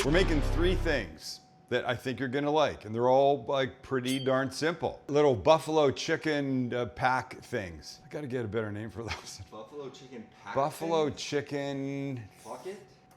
We're making 3 things that I think you're gonna like, and they're all like pretty darn simple. Little buffalo chicken pack things. I gotta get a better name for those. Buffalo chicken pack Buffalo things? chicken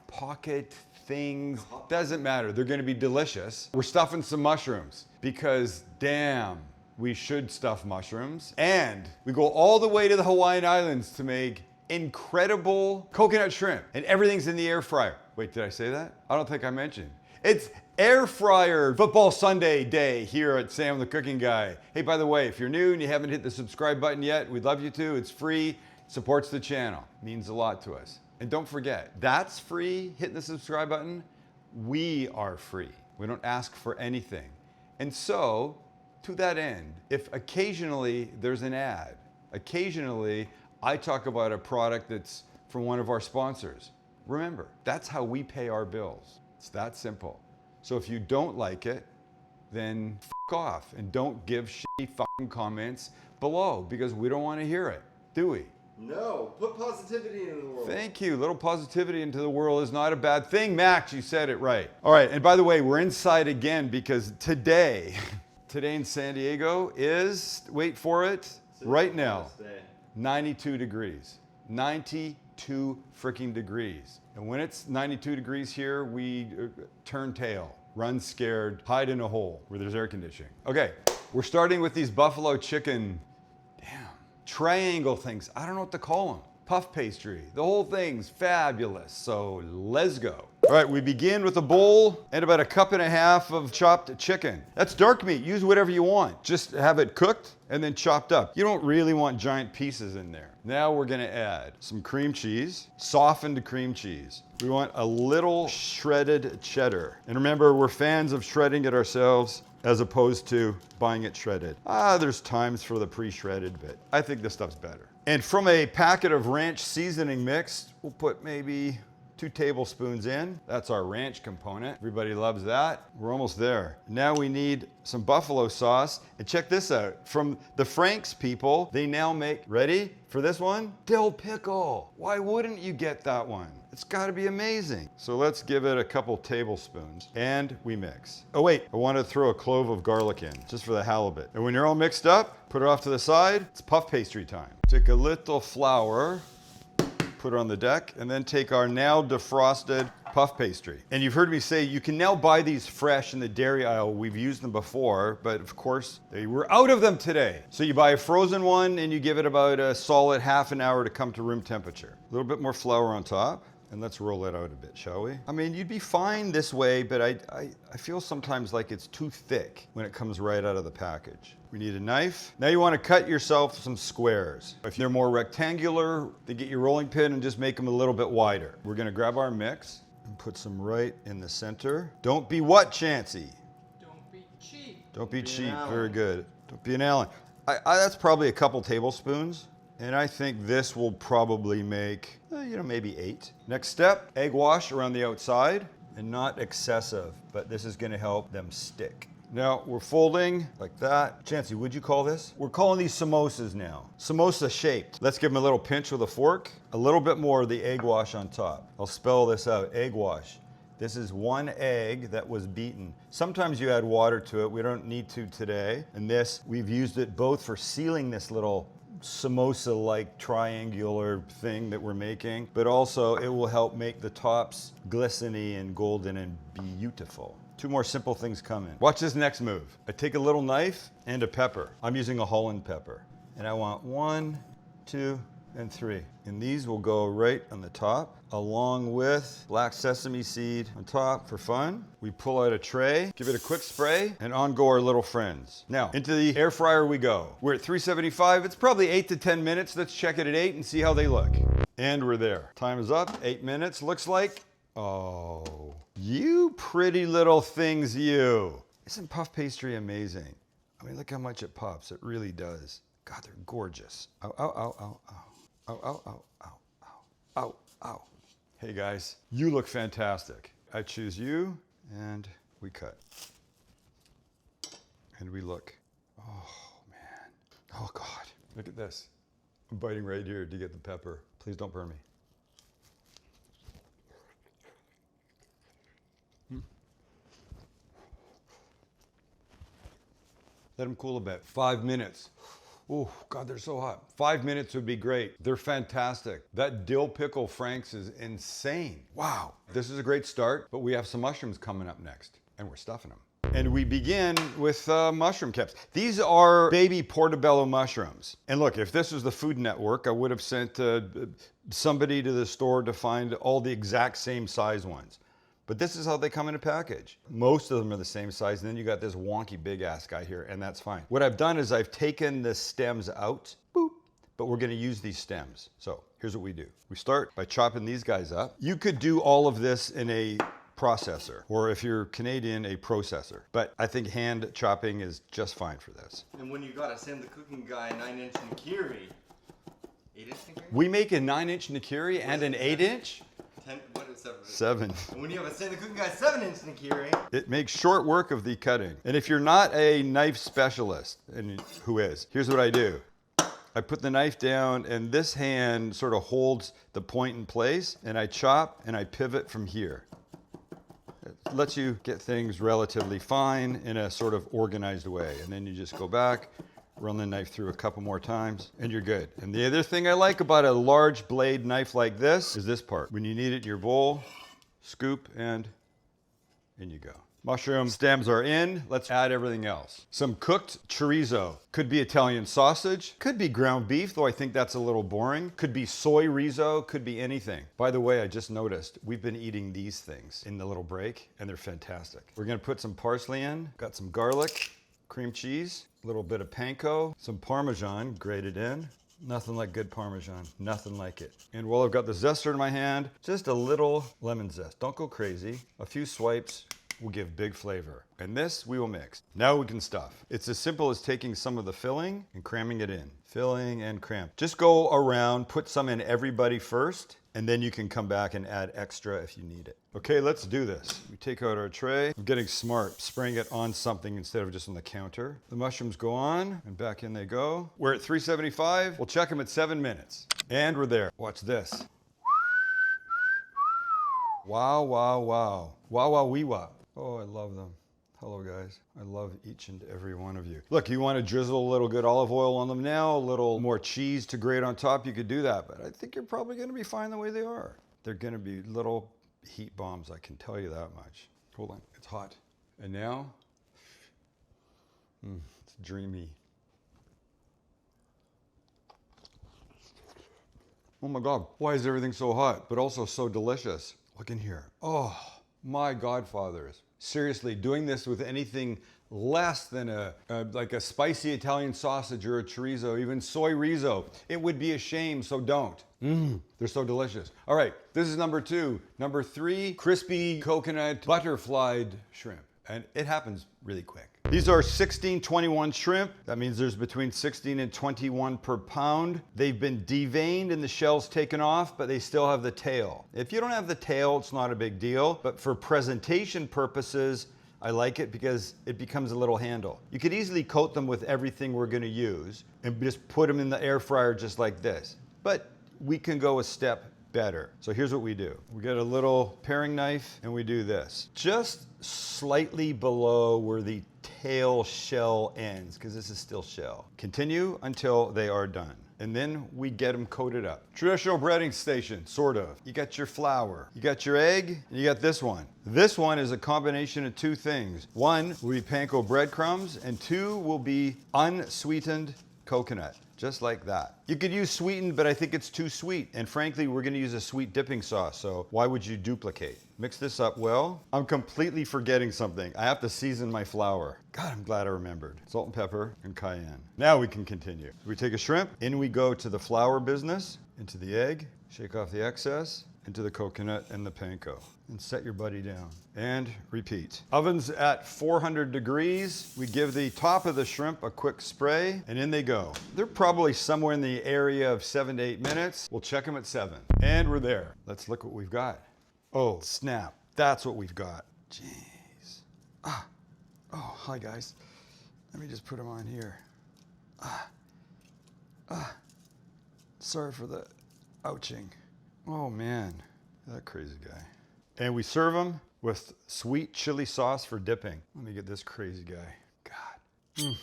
Pocket? things. Doesn't matter, they're gonna be delicious. We're stuffing some mushrooms because damn, we should stuff mushrooms. And we go all the way to the Hawaiian Islands to make incredible coconut shrimp, and everything's in the air fryer. Wait, did I say that? I don't think I mentioned. It's air fryer football Sunday day here at Sam the Cooking Guy. Hey, by the way, if you're new and you haven't hit the subscribe button yet, we'd love you to. It's free, supports the channel, means a lot to us. And don't forget, that's free, hitting the subscribe button. We are free. We don't ask for anything. And so, to that end, if occasionally there's an ad, occasionally I talk about a product that's from one of our sponsors, remember, that's how we pay our bills. It's that simple. So if you don't like it, then f off and don't give shitty fucking comments below because we don't want to hear it, do we? No, put positivity into the world. Thank you. Little positivity into the world is not a bad thing. Max, you said it right. All right, and by the way, we're inside again because today in San Diego is, wait for it, right now, 92 degrees. 92 freaking degrees. And when it's 92 degrees here, we turn tail, run scared, hide in a hole where there's air conditioning. Okay, we're starting with these buffalo chicken, triangle things. I don't know what to call them. Puff pastry. The whole thing's fabulous. So let's go. All right, we begin with a bowl and about 1.5 cups of chopped chicken. That's dark meat. Use whatever you want. Just have it cooked and then chopped up. You don't really want giant pieces in there. Now we're gonna add some cream cheese, softened cream cheese. We want a little shredded cheddar. And remember, we're fans of shredding it ourselves as opposed to buying it shredded. There's times for the pre-shredded, but I think this stuff's better. And from a packet of ranch seasoning mix, we'll put maybe 2 tablespoons in. That's our ranch component. Everybody loves that. We're almost there. Now we need some buffalo sauce. And check this out. From the Frank's people, they now make, ready for this one? Dill pickle. Why wouldn't you get that one? It's gotta be amazing. So let's give it a couple tablespoons and we mix. Oh wait, I want to throw a clove of garlic in, just for the halibut. And when you're all mixed up, put it off to the side. It's puff pastry time. Take a little flour, put it on the deck, and then take our now defrosted puff pastry. And you've heard me say you can now buy these fresh in the dairy aisle. We've used them before, but of course, they were out of them today. So you buy a frozen one and you give it about a solid half an hour to come to room temperature. A little bit more flour on top. And let's roll it out a bit, shall we? I mean, you'd be fine this way, but I feel sometimes like it's too thick when it comes right out of the package. We need a knife. Now you want to cut yourself some squares. If they're more rectangular, then get your rolling pin and just make them a little bit wider. We're gonna grab our mix and put some right in the center. Don't be what, Chancy? Don't be cheap. Don't be cheap, very good. Don't be an Allen. That's probably a couple tablespoons. And I think this will probably make, maybe 8. Next step, egg wash around the outside, and not excessive, but this is gonna help them stick. Now we're folding like that. Chancy, what'd you call this? We're calling these samosas now. Samosa shaped. Let's give them a little pinch with a fork. A little bit more of the egg wash on top. I'll spell this out, egg wash. This is 1 egg that was beaten. Sometimes you add water to it. We don't need to today. And this, we've used it both for sealing this little samosa-like triangular thing that we're making, but also it will help make the tops glistening and golden and beautiful. 2 more simple things coming. Watch this next move. I take a little knife and a pepper. I'm using a Holland pepper. And I want 1, 2, and 3. And these will go right on the top, along with black sesame seed on top for fun. We pull out a tray, give it a quick spray, and on go our little friends. Now, into the air fryer we go. We're at 375. It's probably 8 to 10 minutes. Let's check it at 8 and see how they look. And we're there. Time is up, 8 minutes. Looks like, oh, you pretty little things, you. Isn't puff pastry amazing? I mean, look how much it pops. It really does. God, they're gorgeous. Ow, ow, ow, ow, ow. Ow, ow, ow, ow, ow, ow, ow. Hey guys, you look fantastic. I choose you and we cut. And we look. Oh man. Oh God. Look at this. I'm biting right here to get the pepper. Please don't burn me. Let them cool a bit. 5 minutes. Oh, God, they're so hot. 5 minutes would be great. They're fantastic. That dill pickle Frank's is insane. Wow. This is a great start, but we have some mushrooms coming up next, and we're stuffing them. And we begin with mushroom caps. These are baby portobello mushrooms. And look, if this was the Food Network, I would have sent somebody to the store to find all the exact same size ones. But this is how they come in a package. Most of them are the same size, and then you got this wonky big ass guy here, and that's fine. What I've done is I've taken the stems out, boop, but we're gonna use these stems. So here's what we do. We start by chopping these guys up. You could do all of this in a processor, or if you're Canadian, a processor. But I think hand chopping is just fine for this. And when you gotta send the cooking guy a 9-inch nikiri, 8-inch nikiri? We make a 9-inch nikiri and an 8-inch? 10, what is 7? 7. And when you have to send the cooking guy 7-inch nikiri, It makes short work of the cutting. And if you're not a knife specialist, and who is, here's what I do. I put the knife down, and this hand sort of holds the point in place, and I chop and I pivot from here. It lets you get things relatively fine in a sort of organized way. And then you just go back, run the knife through a couple more times, and you're good. And the other thing I like about a large blade knife like this is this part. When you need it in your bowl, scoop, and in you go. Mushroom stems are in. Let's add everything else. Some cooked chorizo. Could be Italian sausage. Could be ground beef, though I think that's a little boring. Could be soy rizo. Could be anything. By the way, I just noticed we've been eating these things in the little break, and they're fantastic. We're gonna put some parsley in. Got some garlic, cream cheese, a little bit of panko, some Parmesan grated in. Nothing like good Parmesan, nothing like it. And while I've got the zester in my hand, just a little lemon zest. Don't go crazy. A few swipes will give big flavor. And this we will mix. Now we can stuff. It's as simple as taking some of the filling and cramming it in. Filling and cram. Just go around, put some in everybody first, and then you can come back and add extra if you need it. Okay, let's do this. We take out our tray. I'm getting smart, spraying it on something instead of just on the counter. The mushrooms go on, and back in they go. We're at 375. We'll check them at 7 minutes. And we're there. Watch this. Wow, wow, wow. Wow, wow, wee, wow. Oh, I love them. Hello, guys. I love each and every one of you. Look, you want to drizzle a little good olive oil on them now, a little more cheese to grate on top, you could do that. But I think you're probably going to be fine the way they are. They're going to be little heat bombs, I can tell you that much. Hold on, it's hot. And now, it's dreamy. Oh my God, why is everything so hot, but also so delicious? Look in here. Oh, my godfathers. Seriously, doing this with anything less than like a spicy Italian sausage or a chorizo, even soy rizo, it would be a shame, so don't. They're so delicious. All right, this is number 2. Number 3, crispy coconut butterflied shrimp. And it happens really quick. These are 1621 shrimp. That means there's between 16 and 21 per pound. They've been deveined and the shell's taken off, but they still have the tail. If you don't have the tail, it's not a big deal. But for presentation purposes, I like it because it becomes a little handle. You could easily coat them with everything we're gonna use and just put them in the air fryer just like this. But we can go a step better. So here's what we do. We get a little paring knife and we do this. Just slightly below where the tail shell ends, because this is still shell. Continue until they are done. And then we get them coated up. Traditional breading station, sort of. You got your flour, you got your egg, and you got this one. This one is a combination of 2 things. 1 will be panko breadcrumbs, and 2 will be unsweetened coconut. Just like that. You could use sweetened, but I think it's too sweet. And frankly, we're gonna use a sweet dipping sauce, so why would you duplicate? Mix this up well. I'm completely forgetting something. I have to season my flour. God, I'm glad I remembered. Salt and pepper and cayenne. Now we can continue. We take a shrimp, in we go to the flour business, into the egg, shake off the excess, into the coconut and the panko. And set your buddy down. And repeat. Oven's at 400 degrees. We give the top of the shrimp a quick spray, and in they go. They're probably somewhere in the area of 7 to 8 minutes. We'll check them at 7. And we're there. Let's look what we've got. Oh, snap. That's what we've got. Jeez. Oh, hi guys. Let me just put them on here. Sorry for the ouching. Oh man, that crazy guy. And we serve them with sweet chili sauce for dipping. Let me get this crazy guy. God.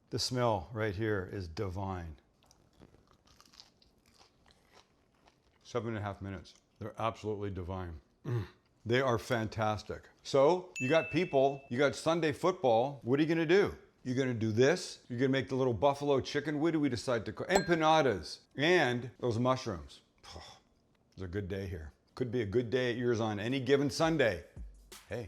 The smell right here is divine. 7.5 minutes. They're absolutely divine. They are fantastic. So you got people, you got Sunday football. What are you gonna do? You're gonna do this. You're gonna make the little buffalo chicken. What do we decide to cook? Empanadas and those mushrooms. It's a good day here. Could be a good day at yours on any given Sunday. Hey,